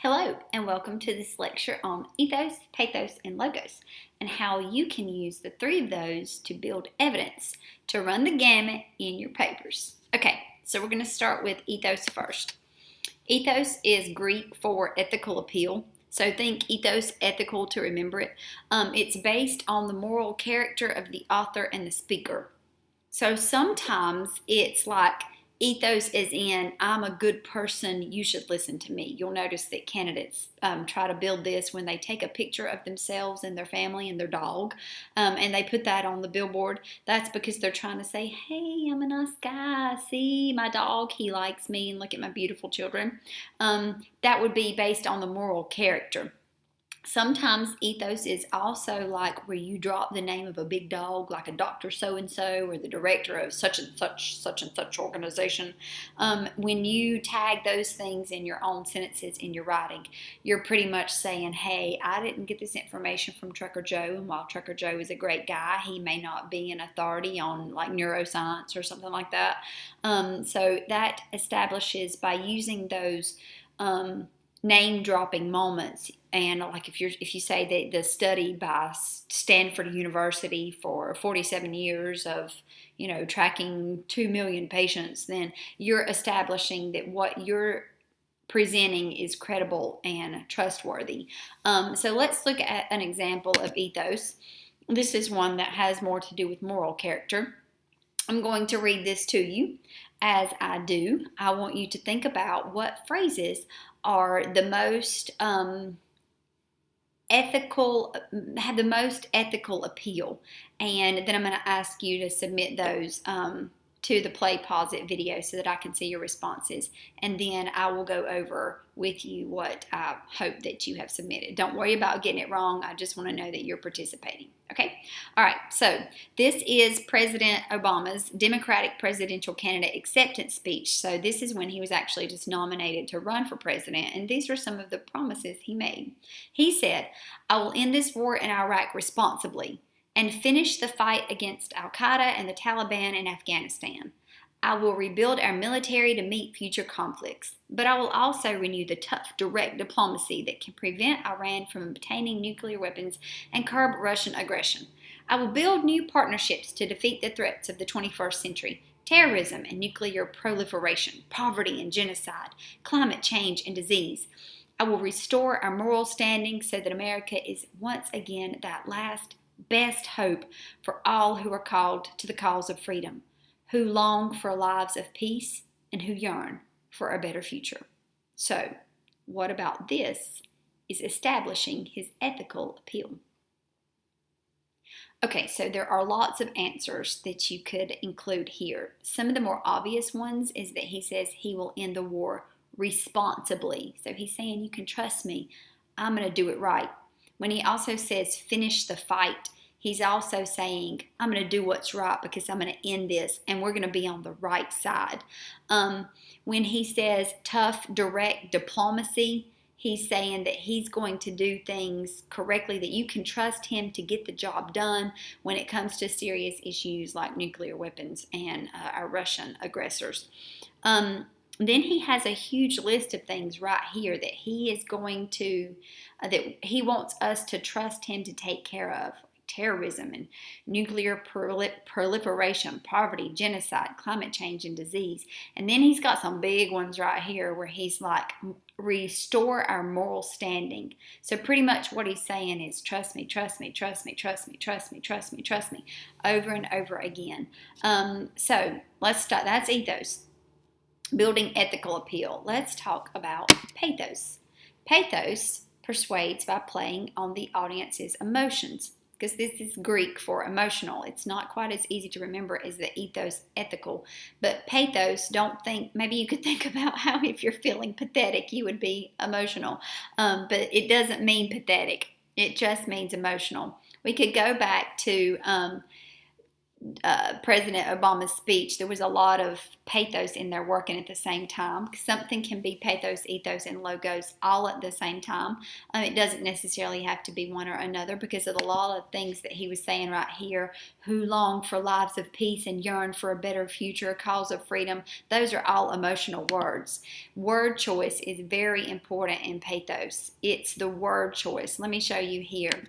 Hello, and welcome to this lecture on ethos, pathos, and logos, and how you can use the three of those to build evidence to run the gamut in your papers. Okay, so we're going to start with ethos first. Ethos is Greek for ethical appeal. So think ethos, ethical to remember it. It's based on the moral character of the author and the speaker. So sometimes it's like ethos is in, I'm a good person, you should listen to me. You'll notice that candidates try to build this when they take a picture of themselves and their family and their dog, and they put that on the billboard. That's because they're trying to say, hey, I'm a nice guy. See, my dog, he likes me, and look at my beautiful children. That would be based on the moral character. Sometimes ethos is also like where you drop the name of a big dog, like a Dr. So-and-so or the director of such and such organization. When you tag those things in your own sentences in your writing, you're pretty much saying, hey, I didn't get this information from Trucker Joe, and while Trucker Joe is a great guy, he may not be an authority on like neuroscience or something like that. So that establishes, by using those name-dropping moments, and like if you say that the study by Stanford University for 47 years of tracking 2 million patients, then you're establishing that what you're presenting is credible and trustworthy. So let's look at an example of ethos. This is one that has more to do with moral character. I'm going to read this to you. As I do, I want you to think about what phrases are the most ethical, have the most ethical appeal, and then I'm going to ask you to submit those to the Play Pause It video so that I can see your responses, and then I will go over with you what I hope that you have submitted. Don't worry about getting it wrong. I just want to know that you're participating. Okay? All right, so this is President Obama's Democratic presidential candidate acceptance speech. So this is when he was actually just nominated to run for president, and these are some of the promises he made. He said, I will end this war in Iraq responsibly and finish the fight against al-Qaeda and the Taliban in Afghanistan. I will rebuild our military to meet future conflicts, but I will also renew the tough, direct diplomacy that can prevent Iran from obtaining nuclear weapons and curb Russian aggression. I will build new partnerships to defeat the threats of the 21st century: terrorism and nuclear proliferation, poverty and genocide, climate change and disease. I will restore our moral standing so that America is once again that last best hope for all who are called to the cause of freedom, who long for lives of peace, and who yearn for a better future. So, what about this is establishing his ethical appeal? Okay, so there are lots of answers that you could include here. Some of the more obvious ones is that he says he will end the war responsibly. So he's saying, you can trust me, I'm going to do it right. When he also says finish the fight, he's also saying, I'm going to do what's right because I'm going to end this and we're going to be on the right side. When he says tough, direct diplomacy, he's saying that he's going to do things correctly, that you can trust him to get the job done when it comes to serious issues like nuclear weapons and our Russian aggressors. Then he has a huge list of things right here that he is going to, that he wants us to trust him to take care of. Terrorism and nuclear proliferation, poverty, genocide, climate change, and disease. And then he's got some big ones right here where he's like, restore our moral standing. So pretty much what he's saying is trust me, trust me, trust me, trust me, trust me, trust me, trust me, over and over again. So let's start. That's ethos. Building ethical appeal. Let's talk about pathos. Pathos persuades by playing on the audience's emotions, because this is Greek for emotional. It's not quite as easy to remember as the ethos, ethical. But pathos, don't think, maybe you could think about how if you're feeling pathetic, you would be emotional. But it doesn't mean pathetic. It just means emotional. We could go back to President Obama's speech, there was a lot of pathos in there working at the same time. Something can be pathos, ethos, and logos all at the same time. It doesn't necessarily have to be one or another, because of a lot of things that he was saying right here. Who long for lives of peace and yearn for a better future, a cause of freedom. Those are all emotional words. Word choice is very important in pathos. It's the word choice. Let me show you here.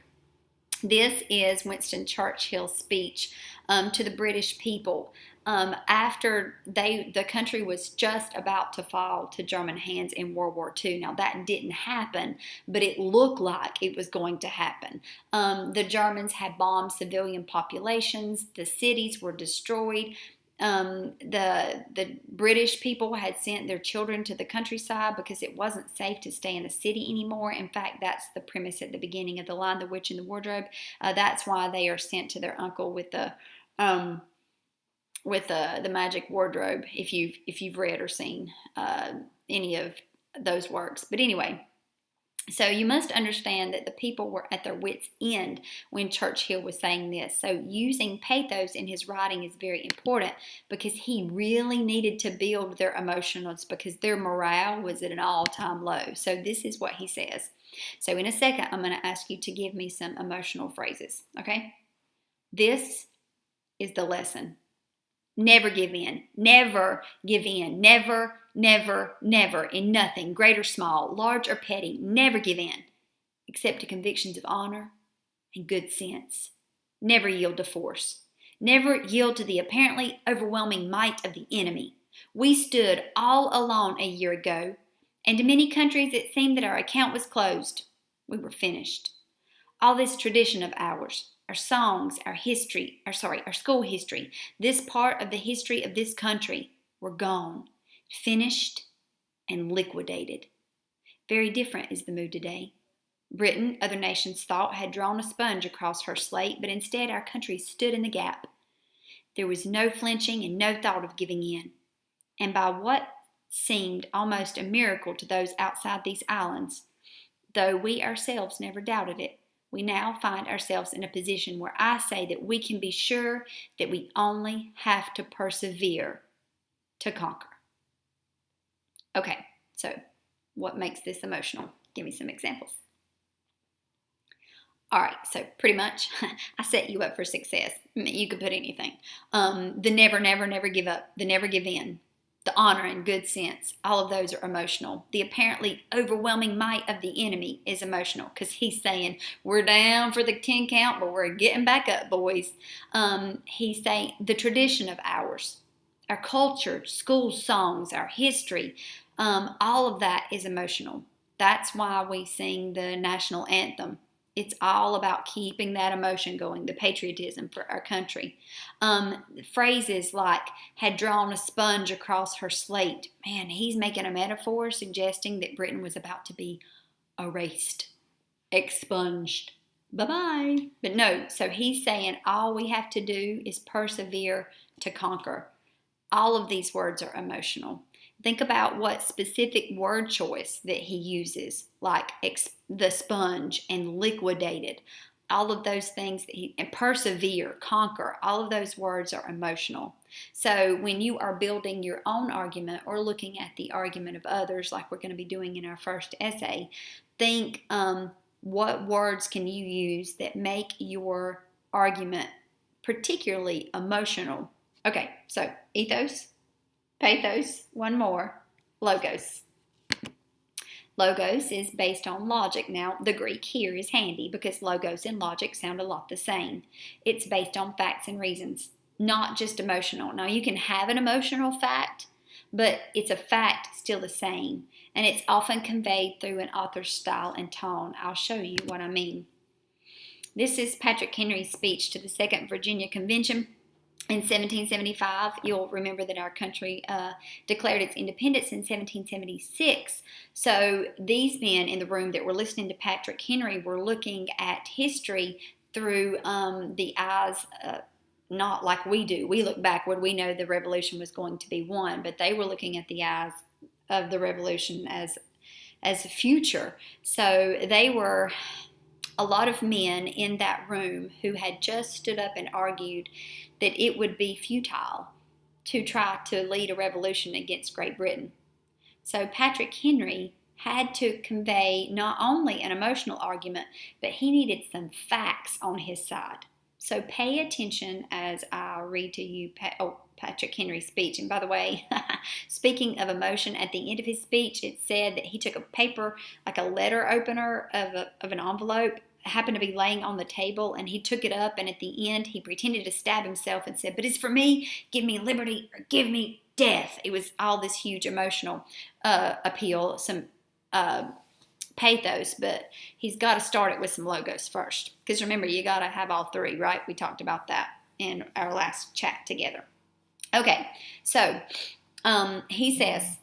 This is Winston Churchill's speech to the British people after the country was just about to fall to German hands in World War II. Now, that didn't happen, but it looked like it was going to happen. The Germans had bombed civilian populations. The cities were destroyed. The British people had sent their children to the countryside because it wasn't safe to stay in the city anymore. In fact, that's the premise at the beginning of The Lion, the Witch, and the Wardrobe. That's why they are sent to their uncle with the magic wardrobe. If you've read or seen any of those works, but anyway. So you must understand that the people were at their wits' end when Churchill was saying this. So using pathos in his writing is very important, because he really needed to build their emotions, because their morale was at an all-time low. So this is what he says. So in a second, I'm going to ask you to give me some emotional phrases, okay? This is the lesson. Never give in. Never give in. Never, never, never. In nothing, great or small, large or petty. Never give in, except to convictions of honor and good sense. Never yield to force. Never yield to the apparently overwhelming might of the enemy. We stood all alone a year ago, and to many countries it seemed that our account was closed. We were finished. All this tradition of ours, our songs, our school history, this part of the history of this country, were gone, finished, and liquidated. Very different is the mood today. Britain, other nations thought, had drawn a sponge across her slate, but instead our country stood in the gap. There was no flinching and no thought of giving in. And by what seemed almost a miracle to those outside these islands, though we ourselves never doubted it, we now find ourselves in a position where I say that we can be sure that we only have to persevere to conquer. Okay, so what makes this emotional? Give me some examples. All right, so pretty much I set you up for success. You could put anything. The never, never, never give up. The never give in. The honor and good sense, all of those are emotional. The apparently overwhelming might of the enemy is emotional, because he's saying, we're down for the 10 count, but we're getting back up, boys. He's saying the tradition of ours, our culture, school songs, our history, all of that is emotional. That's why we sing the national anthem. It's all about keeping that emotion going, the patriotism for our country. Phrases like, had drawn a sponge across her slate. Man, he's making a metaphor suggesting that Britain was about to be erased, expunged. Bye-bye. But no, so he's saying all we have to do is persevere to conquer. All of these words are emotional. Think about what specific word choice that he uses, like the sponge and liquidated. All of those things and persevere, conquer, all of those words are emotional. So when you are building your own argument or looking at the argument of others, like we're going to be doing in our first essay, think what words can you use that make your argument particularly emotional. Okay, so ethos, pathos, one more, logos. Logos is based on logic. Now, the Greek here is handy because logos and logic sound a lot the same. It's based on facts and reasons, not just emotional. Now, you can have an emotional fact, but it's a fact still the same, and it's often conveyed through an author's style and tone. I'll show you what I mean. This is Patrick Henry's speech to the Second Virginia Convention. In 1775, you'll remember that our country declared its independence in 1776. So these men in the room that were listening to Patrick Henry were looking at history through the eyes, not like we do. We look backward. We know the revolution was going to be won, but they were looking at the eyes of the revolution as a future. So they were a lot of men in that room who had just stood up and argued that it would be futile to try to lead a revolution against Great Britain. So Patrick Henry had to convey not only an emotional argument, but he needed some facts on his side. So pay attention as I read to you Patrick Henry's speech. And by the way, speaking of emotion, at the end of his speech, it said that he took a paper, like a letter opener of an envelope, happened to be laying on the table, and he took it up, and at the end, he pretended to stab himself and said, "But it's for me, give me liberty or give me death." It was all this huge emotional appeal, some pathos, but he's got to start it with some logos first. Because remember, you got to have all three, right? We talked about that in our last chat together. Okay, so he says,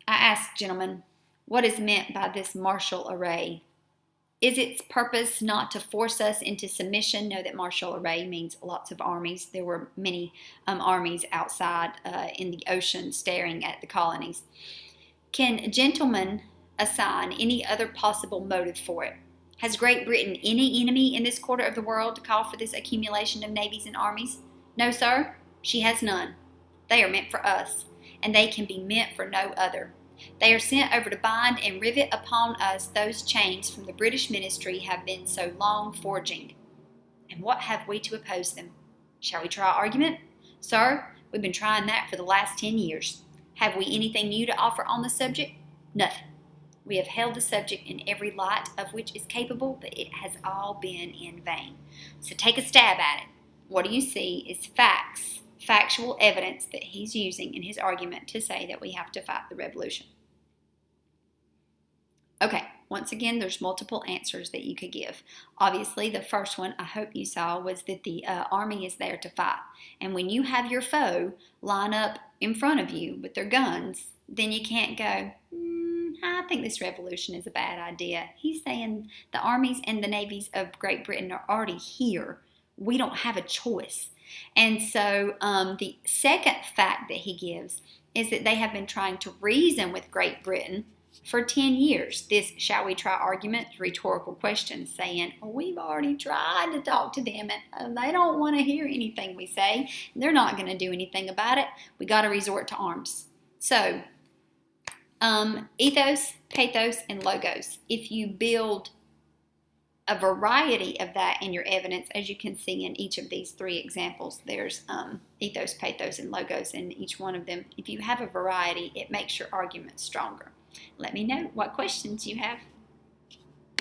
I ask, gentlemen, what is meant by this martial array? Is its purpose not to force us into submission? Know that martial array means lots of armies. There were many armies outside in the ocean staring at the colonies. Can gentlemen assign any other possible motive for it? Has Great Britain any enemy in this quarter of the world to call for this accumulation of navies and armies? No, sir, she has none. They are meant for us, and they can be meant for no other. They are sent over to bind and rivet upon us those chains from the British ministry have been so long forging. And what have we to oppose them? Shall we try argument? Sir, we've been trying that for the last 10 years. Have we anything new to offer on the subject? Nothing. We have held the subject in every light of which is capable, but it has all been in vain. So take a stab at it. What do you see is facts, factual evidence that he's using in his argument to say that we have to fight the revolution. Okay, once again, there's multiple answers that you could give. Obviously, the first one I hope you saw was that the army is there to fight. And when you have your foe line up in front of you with their guns, then you can't go, I think this revolution is a bad idea. He's saying the armies and the navies of Great Britain are already here. We don't have a choice. And so the second fact that he gives is that they have been trying to reason with Great Britain for 10 years. This shall we try argument, rhetorical question, saying, we've already tried to talk to them and they don't want to hear anything we say. They're not going to do anything about it. We got to resort to arms. So, ethos, pathos, and logos. If you build a variety of that in your evidence, as you can see in each of these three examples, there's ethos, pathos, and logos in each one of them. If you have a variety, it makes your argument stronger. Let me know what questions you have.